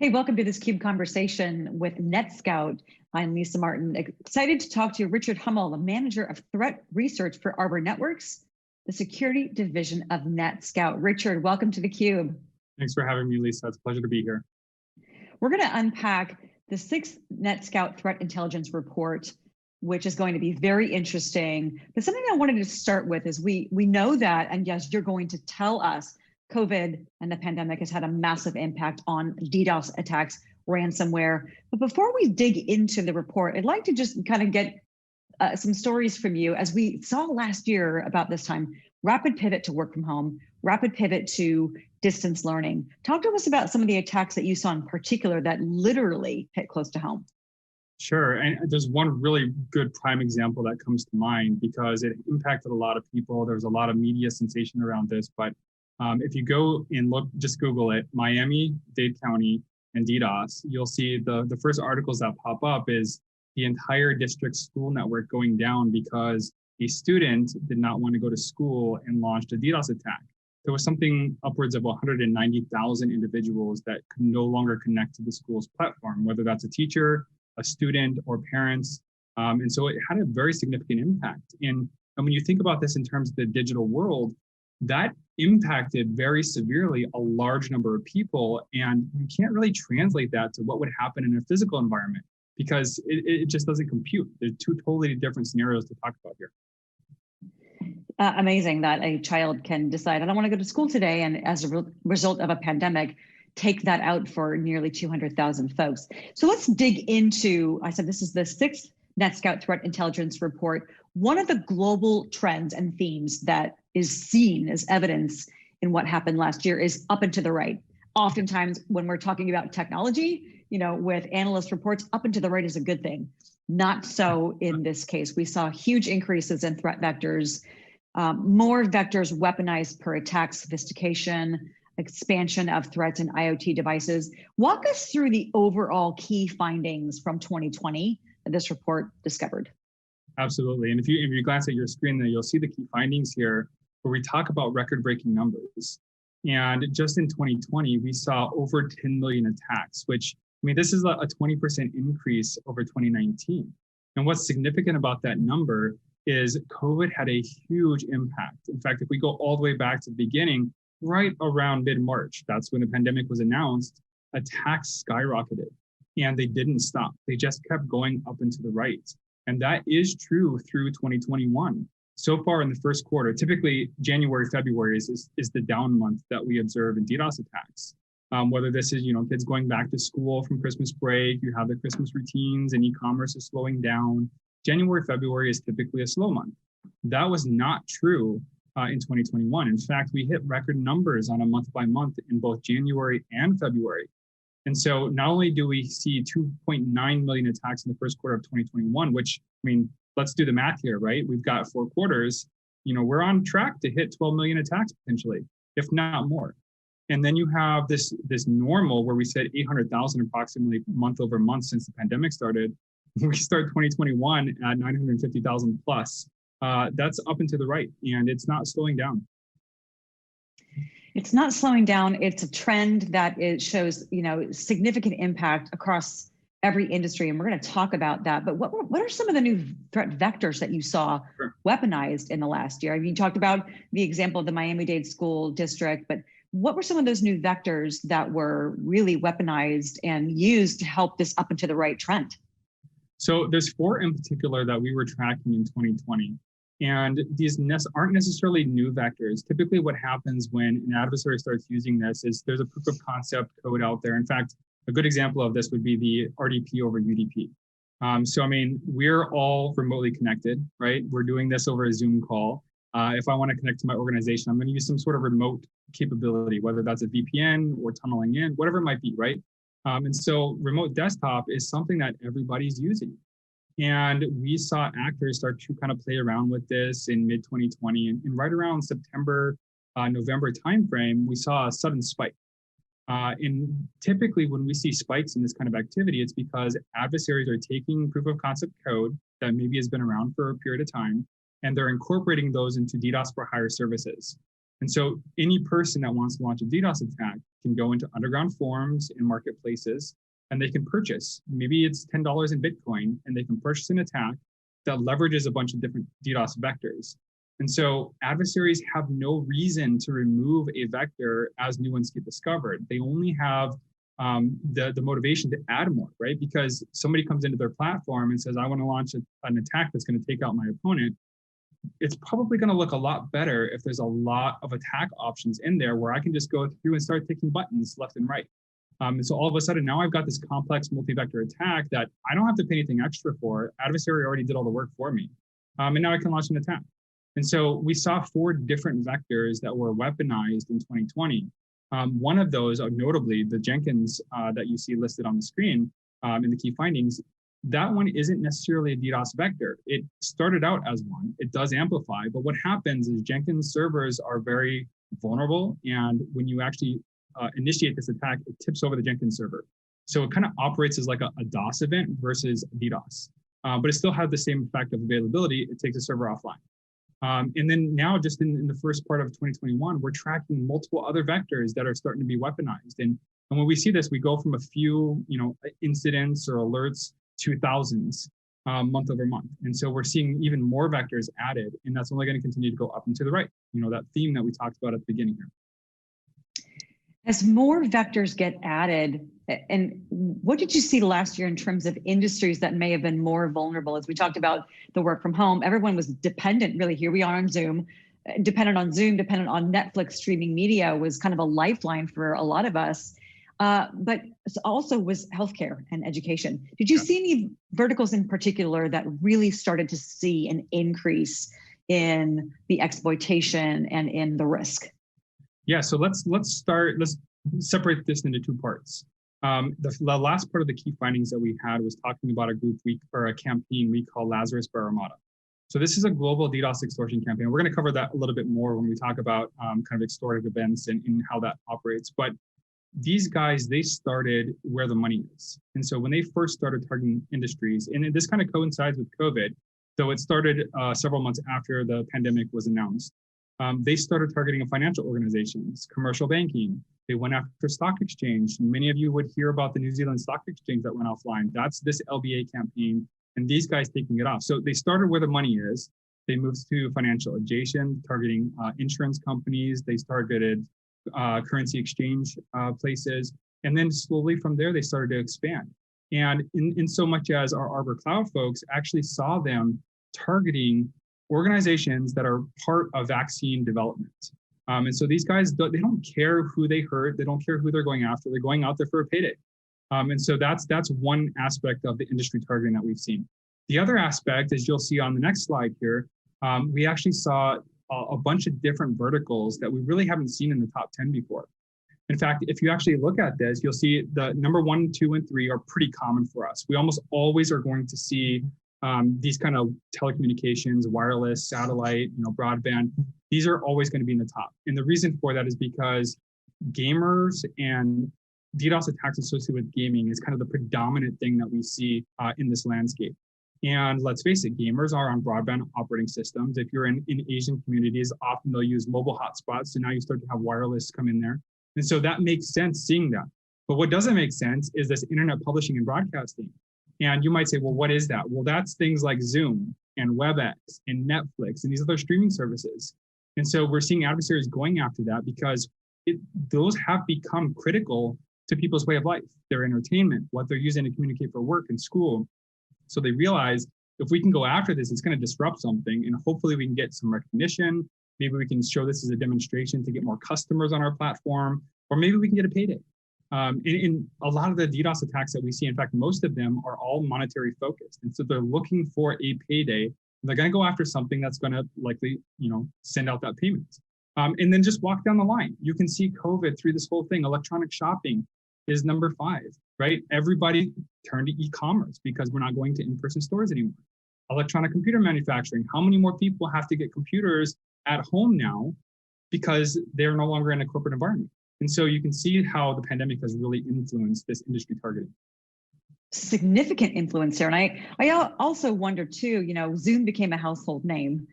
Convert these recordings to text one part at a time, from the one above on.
Hey, welcome to this CUBE conversation with NETSCOUT. I'm Lisa Martin, excited to talk to Richard Hummel, the manager of threat research for Arbor Networks, the security division of NETSCOUT. Richard, welcome to the CUBE. Thanks for having me, Lisa. It's a pleasure to be here. We're going to unpack the 6th NETSCOUT Threat Intelligence Report, which is going to be very interesting. But something I wanted to start with is we know that, and yes, you're going to tell us COVID and the pandemic has had a massive impact on DDoS attacks, ransomware. But before we dig into the report, I'd like to just kind of get some stories from you. As we saw last year about this time, rapid pivot to work from home, rapid pivot to distance learning. Talk to us about some of the attacks that you saw in particular that literally hit close to home. Sure, and there's one really good prime example that comes to mind because it impacted a lot of people. There was a lot of media sensation around this, but if you go and look, just Google it, Miami-Dade County and DDoS, you'll see the first articles that pop up is the entire district school network going down because a student did not want to go to school and launched a DDoS attack. There was something upwards of 190,000 individuals that could no longer connect to the school's platform, whether that's a teacher, a student, or parents. And so it had a very significant impact. And when you think about this in terms of the digital world, that impacted very severely a large number of people. And you can't really translate that to what would happen in a physical environment because it just doesn't compute. They're two totally different scenarios to talk about here. Amazing that a child can decide, I don't want to go to school today, and as a result of a pandemic, take that out for nearly 200,000 folks. So let's dig into, I said this is the 6th NETSCOUT Threat Intelligence Report. One of the global trends and themes that is seen as evidence in what happened last year is up and to the right. Oftentimes when we're talking about technology, with analyst reports, up and to the right is a good thing. Not so in this case. We saw huge increases in threat vectors, more vectors weaponized per attack sophistication, expansion of threats in IoT devices. Walk us through the overall key findings from 2020 that this report discovered. Absolutely. And if you glance at your screen there, you'll see the key findings here where we talk about record-breaking numbers. And just in 2020, we saw over 10 million attacks, which, this is a 20% increase over 2019. And what's significant about that number is COVID had a huge impact. In fact, if we go all the way back to the beginning, right around mid-March, that's when the pandemic was announced, attacks skyrocketed and they didn't stop. They just kept going up and to the right. And that is true through 2021. So far in the first quarter, typically January, February is the down month that we observe in DDoS attacks. Whether this is, kids going back to school from Christmas break, you have the Christmas routines and e-commerce is slowing down. January, February is typically a slow month. That was not true in 2021. In fact, we hit record numbers on a month by month in both January and February. And so not only do we see 2.9 million attacks in the first quarter of 2021, which, let's do the math here, right? We've got 4 quarters, we're on track to hit 12 million attacks potentially, if not more. And then you have this normal where we said 800,000 approximately month over month since the pandemic started. We start 2021 at 950,000 plus. That's up and to the right, and it's not slowing down. It's not slowing down. It's a trend that shows, significant impact across every industry, and we're going to talk about that. But what are some of the new threat vectors that you saw weaponized in the last year? You talked about the example of the Miami-Dade School District, but what were some of those new vectors that were really weaponized and used to help this up and to the right trend? So there's 4 in particular that we were tracking in 2020. And these aren't necessarily new vectors. Typically what happens when an adversary starts using this is there's a proof of concept code out there. In fact, a good example of this would be the RDP over UDP. We're all remotely connected, right? We're doing this over a Zoom call. If I want to connect to my organization, I'm going to use some sort of remote capability, whether that's a VPN or tunneling in, whatever it might be, right? And so remote desktop is something that everybody's using. And we saw actors start to kind of play around with this in mid-2020. And right around September, November timeframe, we saw a sudden spike. And typically when we see spikes in this kind of activity, it's because adversaries are taking proof of concept code that maybe has been around for a period of time, and they're incorporating those into DDoS for hire services. And so any person that wants to launch a DDoS attack can go into underground forums in marketplaces and they can purchase, maybe it's $10 in Bitcoin, and they can purchase an attack that leverages a bunch of different DDoS vectors. And so adversaries have no reason to remove a vector as new ones get discovered. They only have the motivation to add more, right? Because somebody comes into their platform and says, I want to launch an attack that's going to take out my opponent. It's probably going to look a lot better if there's a lot of attack options in there where I can just go through and start clicking buttons left and right. And so all of a sudden now I've got this complex multi-vector attack that I don't have to pay anything extra for. Adversary already did all the work for me. And now I can launch an attack. And so we saw 4 different vectors that were weaponized in 2020. One of those, notably the Jenkins that you see listed on the screen in the key findings, that one isn't necessarily a DDoS vector. It started out as one, it does amplify, but what happens is Jenkins servers are very vulnerable. And when you actually initiate this attack, it tips over the Jenkins server. So it kind of operates as like a DOS event versus DDoS, but it still has the same effect of availability. It takes the server offline. And then now just in the first part of 2021, we're tracking multiple other vectors that are starting to be weaponized. And when we see this, we go from a few incidents or alerts to thousands month over month. And so we're seeing even more vectors added, and that's only going to continue to go up and to the right. That theme that we talked about at the beginning here. As more vectors get added, and what did you see last year in terms of industries that may have been more vulnerable? As we talked about the work from home, everyone was dependent, really, here we are on Zoom, dependent on Netflix streaming media was kind of a lifeline for a lot of us. But also was healthcare and education. Did you see any verticals in particular that really started to see an increase in the exploitation and in the risk? Yeah, so let's separate this into 2 parts. The last part of the key findings that we had was talking about a campaign we call Lazarus Bear Armada. So this is a global DDoS extortion campaign. We're going to cover that a little bit more when we talk about kind of extortive events and how that operates. But these guys, they started where the money is. And so when they first started targeting industries, and this kind of coincides with COVID, so it started several months after the pandemic was announced. They started targeting financial organizations, commercial banking. They went after stock exchange. Many of you would hear about the New Zealand Stock Exchange that went offline. That's this LBA campaign, and these guys taking it off. So they started where the money is. They moved to financial adjacent, targeting insurance companies. They targeted currency exchange places. And then slowly from there, they started to expand. And in so much as our Arbor Cloud folks actually saw them targeting organizations that are part of vaccine development. And so these guys, they don't care who they hurt. They don't care who they're going after. They're going out there for a payday. And so that's one aspect of the industry targeting that we've seen. The other aspect, as you'll see on the next slide here, we actually saw a bunch of different verticals that we really haven't seen in the top 10 before. In fact, if you actually look at this, you'll see the number 1, 2, and 3 are pretty common for us. We almost always are going to see these kind of telecommunications, wireless, satellite, broadband. These are always going to be in the top. And the reason for that is because gamers and DDoS attacks associated with gaming is kind of the predominant thing that we see in this landscape. And let's face it, gamers are on broadband operating systems. If you're in Asian communities, often they'll use mobile hotspots. So now you start to have wireless come in there. And so that makes sense seeing that. But what doesn't make sense is this internet publishing and broadcasting. And you might say, well, what is that? Well, that's things like Zoom and WebEx and Netflix and these other streaming services. And so we're seeing adversaries going after that because those have become critical to people's way of life, their entertainment, what they're using to communicate for work and school. So they realize if we can go after this, it's going to disrupt something, and hopefully we can get some recognition. Maybe we can show this as a demonstration to get more customers on our platform, or maybe we can get a payday. In a lot of the DDoS attacks that we see, in fact, most of them are all monetary focused. And so they're looking for a payday. They're going to go after something that's going to likely, send out that payment. And then just walk down the line. You can see COVID through this whole thing. Electronic shopping is number 5, right? Everybody turned to e-commerce because we're not going to in-person stores anymore. Electronic computer manufacturing. How many more people have to get computers at home now because they're no longer in a corporate environment? And so you can see how the pandemic has really influenced this industry targeting. Significant influence there. And I also wonder too, Zoom became a household name.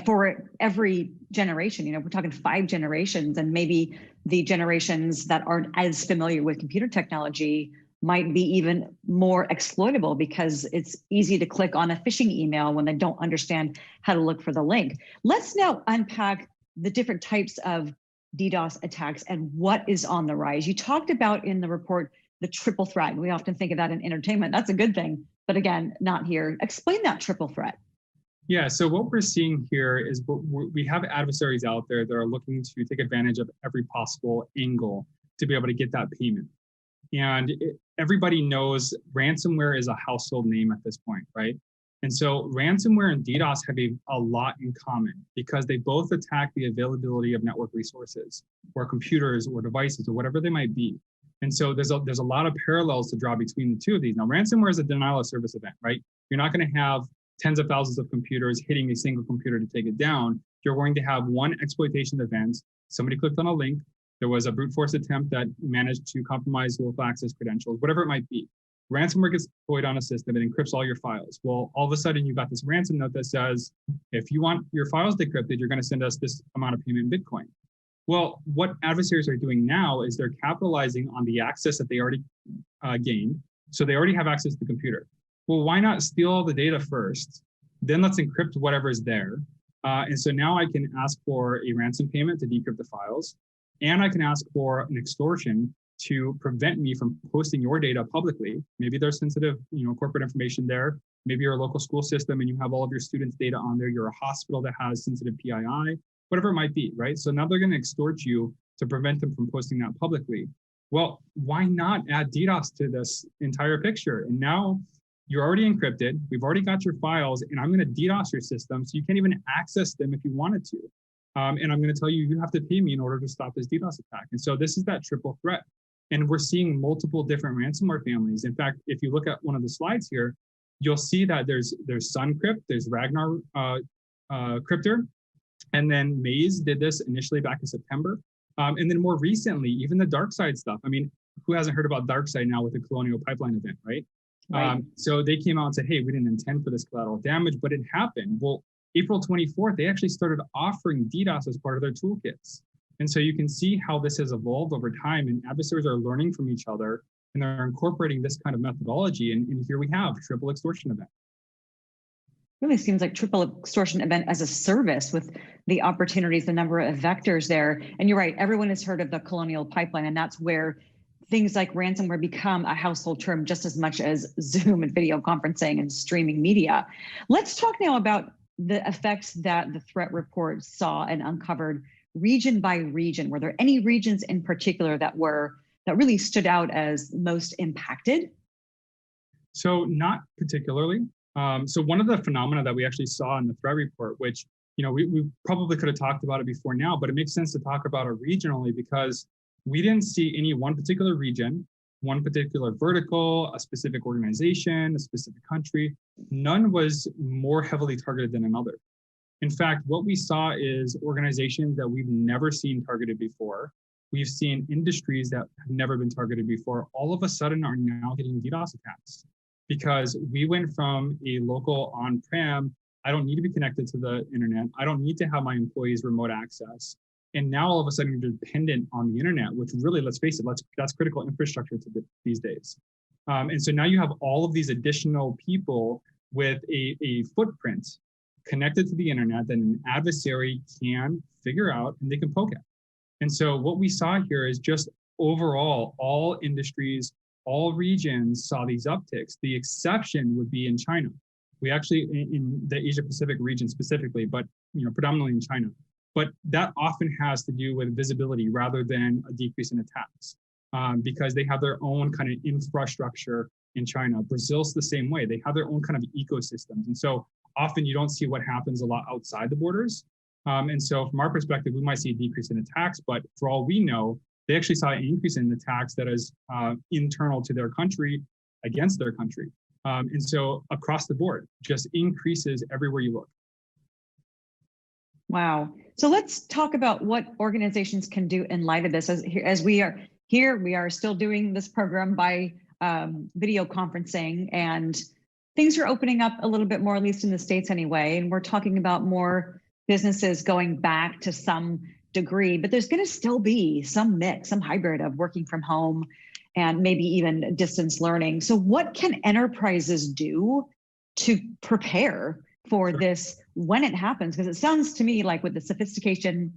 for every generation. You know, we're talking 5 generations, and maybe the generations that aren't as familiar with computer technology might be even more exploitable because it's easy to click on a phishing email when they don't understand how to look for the link. Let's now unpack the different types of DDoS attacks and what is on the rise. You talked about in the report the triple threat. We often think of that in entertainment. That's a good thing, but again, not here. Explain that triple threat. Yeah, so what we're seeing here is we have adversaries out there that are looking to take advantage of every possible angle to be able to get that payment. And everybody knows ransomware is a household name at this point, right? And so ransomware and DDoS have a lot in common because they both attack the availability of network resources or computers or devices or whatever they might be. And so there's a lot of parallels to draw between the two of these. Now, ransomware is a denial of service event, right? You're not going to have tens of thousands of computers hitting a single computer to take it down. You're going to have one exploitation event. Somebody clicked on a link. There was a brute force attempt that managed to compromise local access credentials, whatever it might be. Ransomware gets deployed on a system and encrypts all your files. Well, all of a sudden you've got this ransom note that says, if you want your files decrypted, you're going to send us this amount of payment in Bitcoin. Well, what adversaries are doing now is they're capitalizing on the access that they already gained. So they already have access to the computer. Well, why not steal all the data first? Then let's encrypt whatever is there. And so now I can ask for a ransom payment to decrypt the files. And I can ask for an extortion to prevent me from posting your data publicly. Maybe there's sensitive, corporate information there. Maybe you're a local school system and you have all of your students' data on there. You're a hospital that has sensitive PII, whatever it might be, right? So now they're going to extort you to prevent them from posting that publicly. Well, why not add DDoS to this entire picture? And now you're already encrypted. We've already got your files, and I'm going to DDoS your system so you can't even access them if you wanted to. And I'm going to tell you, you have to pay me in order to stop this DDoS attack. And so this is that triple threat. And we're seeing multiple different ransomware families. In fact, if you look at one of the slides here, you'll see that there's SunCrypt, there's Ragnar Crypter, and then Maze did this initially back in September. And then more recently, even the DarkSide stuff. I mean, who hasn't heard about DarkSide now with the Colonial Pipeline event, right? Right. So they came out and said, hey, we didn't intend for this collateral damage, but it happened. Well, April 24th, they actually started offering DDoS as part of their toolkits. And so you can see how this has evolved over time, and adversaries are learning from each other, and they're incorporating this kind of methodology. And here we have triple extortion event. Really seems like triple extortion event as a service with the opportunities, the number of vectors there. And you're right, everyone has heard of the Colonial Pipeline, and that's where things like ransomware become a household term just as much as Zoom and video conferencing and streaming media. Let's talk now about the effects that the threat report saw and uncovered region by region. Were there any regions in particular that really stood out as most impacted? So not particularly. So one of the phenomena that we actually saw in the threat report, which we probably could have talked about it before now, but it makes sense to talk about it regionally because we didn't see any one particular region, one particular vertical, a specific organization, a specific country. None was more heavily targeted than another. In fact, what we saw is organizations that we've never seen targeted before. We've seen industries that have never been targeted before, all of a sudden are now getting DDoS attacks because we went from a local on-prem, I don't need to be connected to the internet. I don't need to have my employees remote access. And now all of a sudden you're dependent on the internet, which really, let's face it, that's critical infrastructure these days. And so now you have all of these additional people with a footprint connected to the internet that an adversary can figure out and they can poke at. And so what we saw here is just overall, all industries, all regions saw these upticks. The exception would be in China. We actually, in the Asia Pacific region specifically, but predominantly in China. But that often has to do with visibility rather than a decrease in attacks because they have their own kind of infrastructure in China. Brazil's the same way. They have their own kind of ecosystems. And so often you don't see what happens a lot outside the borders. And so from our perspective, we might see a decrease in attacks, but for all we know, they actually saw an increase in attacks that is internal to their country against their country. And so across the board, just increases everywhere you look. Wow. So let's talk about what organizations can do in light of this. As we are here, we are still doing this program by video conferencing, and things are opening up a little bit more, at least in the States anyway. And we're talking about more businesses going back to some degree, but there's going to still be some mix, some hybrid of working from home and maybe even distance learning. So what can enterprises do to prepare for this when it happens? Because it sounds to me like with the sophistication,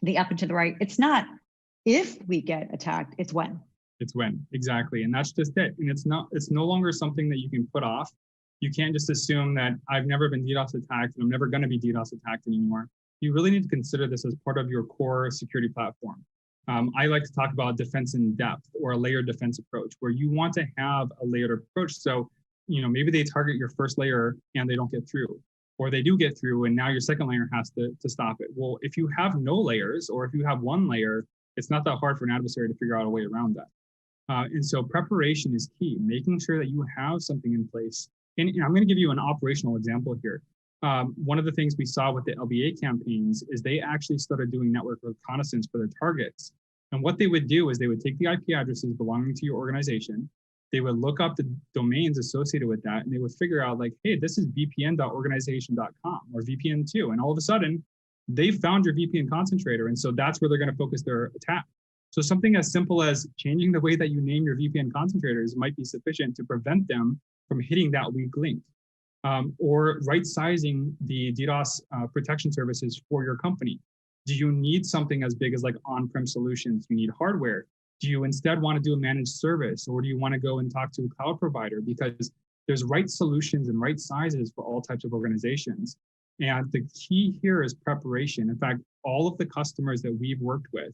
the up and to the right, it's not if we get attacked, it's when. It's when, exactly. And that's just it. And it's no longer something that you can put off. You can't just assume that I've never been DDoS attacked and I'm never going to be DDoS attacked anymore. You really need to consider this as part of your core security platform. I like to talk about defense in depth, or a layered defense approach, where you want to have a layered approach. So, maybe they target your first layer and they don't get through, or they do get through and now your second layer has to stop it. Well, if you have no layers, or if you have one layer, it's not that hard for an adversary to figure out a way around that. And so preparation is key, making sure that you have something in place. And I'm going to give you an operational example here. One of the things we saw with the LBA campaigns is they actually started doing network reconnaissance for their targets. And what they would do is they would take the IP addresses belonging to your organization, they would look up the domains associated with that, and they would figure out like, hey, this is vpn.organization.com or VPN2. And all of a sudden, they found your VPN concentrator. And so that's where they're going to focus their attack. So something as simple as changing the way that you name your VPN concentrators might be sufficient to prevent them from hitting that weak link. Or right-sizing the DDoS protection services for your company. Do you need something as big as like on-prem solutions? You need hardware. Do you instead want to do a managed service, or do you want to go and talk to a cloud provider? Because there's right solutions and right sizes for all types of organizations. And the key here is preparation. In fact, all of the customers that we've worked with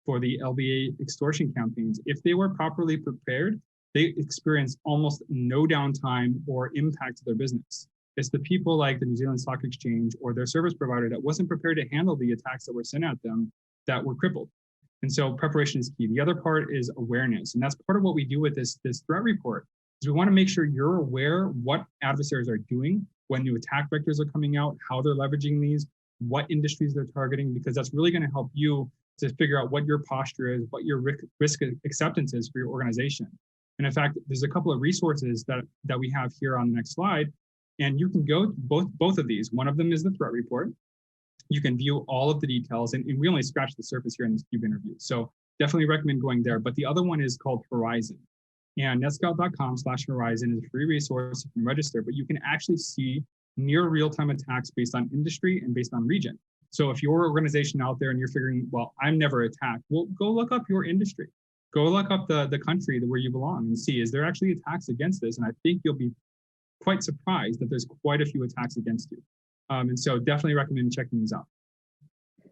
for the LBA extortion campaigns, if they were properly prepared, they experience almost no downtime or impact to their business. It's the people like the New Zealand Stock Exchange or their service provider that wasn't prepared to handle the attacks that were sent at them that were crippled. And so preparation is key. The other part is awareness. And that's part of what we do with this threat report, is we want to make sure you're aware what adversaries are doing, when new attack vectors are coming out, how they're leveraging these, what industries they're targeting, because that's really going to help you to figure out what your posture is, what your risk acceptance is for your organization. And in fact, there's a couple of resources that we have here on the next slide. And you can go both of these. One of them is the threat report. You can view all of the details, and we only scratched the surface here in this CUBE interview. So definitely recommend going there. But the other one is called Horizon. And netscout.com/Horizon is a free resource. You can register, but you can actually see near real-time attacks based on industry and based on region. So if your organization out there and you're figuring, well, I'm never attacked, well, go look up your industry. Go look up the country where you belong and see, is there actually attacks against this? And I think you'll be quite surprised that there's quite a few attacks against you. And so definitely recommend checking these out.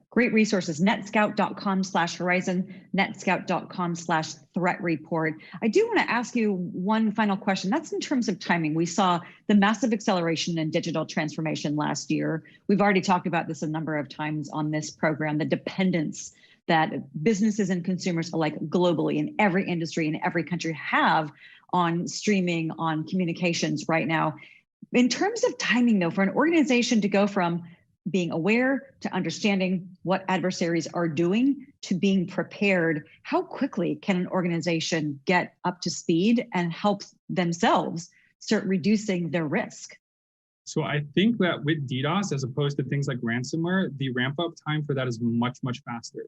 Great resources, netscout.com/Horizon, netscout.com/threat report. I do want to ask you one final question. That's in terms of timing. We saw the massive acceleration in digital transformation last year. We've already talked about this a number of times on this program, the dependence that businesses and consumers alike globally in every industry in every country have on streaming, on communications right now. In terms of timing though, for an organization to go from being aware to understanding what adversaries are doing to being prepared, how quickly can an organization get up to speed and help themselves start reducing their risk? So I think that with DDoS, as opposed to things like ransomware, the ramp up time for that is much, much faster.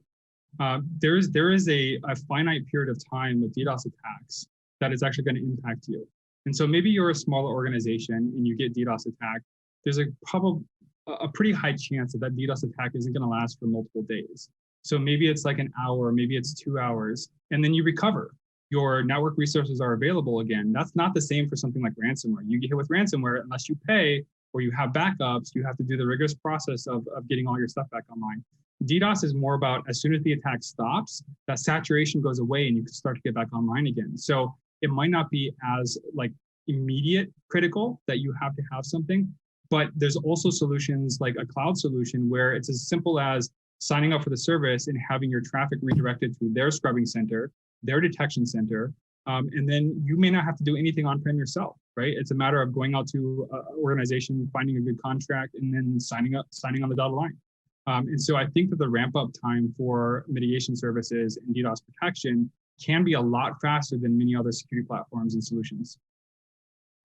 There is a finite period of time with DDoS attacks that is actually going to impact you. And so maybe you're a smaller organization and you get DDoS attacked. There's a pretty high chance that DDoS attack isn't going to last for multiple days. So maybe it's like an hour, maybe it's 2 hours, and then you recover. Your network resources are available again. That's not the same for something like ransomware. You get hit with ransomware, unless you pay or you have backups, you have to do the rigorous process of getting all your stuff back online. DDoS is more about as soon as the attack stops, that saturation goes away and you can start to get back online again. So it might not be as like immediate critical that you have to have something, but there's also solutions like a cloud solution where it's as simple as signing up for the service and having your traffic redirected to their scrubbing center, their detection center, and then you may not have to do anything on-prem yourself, right? It's a matter of going out to an organization, finding a good contract, and then signing on the dotted line. And so I think that the ramp up time for mitigation services and DDoS protection can be a lot faster than many other security platforms and solutions.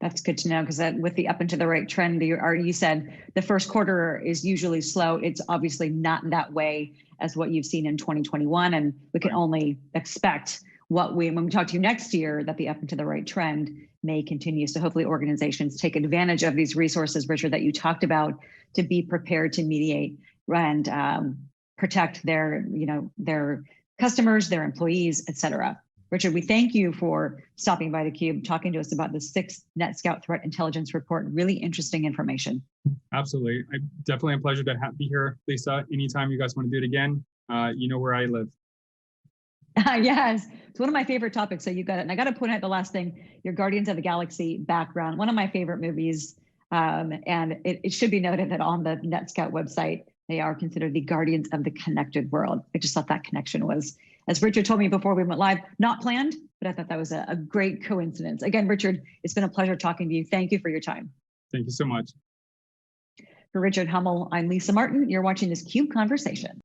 That's good to know, because with the up and to the right trend, you said the first quarter is usually slow. It's obviously not that way as what you've seen in 2021. And we can only expect when we talk to you next year, that the up and to the right trend may continue. So hopefully organizations take advantage of these resources, Richard, that you talked about, to be prepared to mediate and protect their customers, their employees, et cetera. Richard, we thank you for stopping by theCUBE, talking to us about the 6th NETSCOUT Threat Intelligence Report. Really interesting information. Absolutely. Definitely a pleasure to be here, Lisa. Anytime you guys want to do it again, you know where I live. Yes, it's one of my favorite topics. So you got it. And I got to point out the last thing, your Guardians of the Galaxy background, one of my favorite movies. And it should be noted that on the NETSCOUT website, they are considered the Guardians of the Connected World. I just thought that connection was, as Richard told me before we went live, not planned, but I thought that was a great coincidence. Again, Richard, it's been a pleasure talking to you. Thank you for your time. Thank you so much. For Richard Hummel, I'm Lisa Martin. You're watching this CUBE Conversation.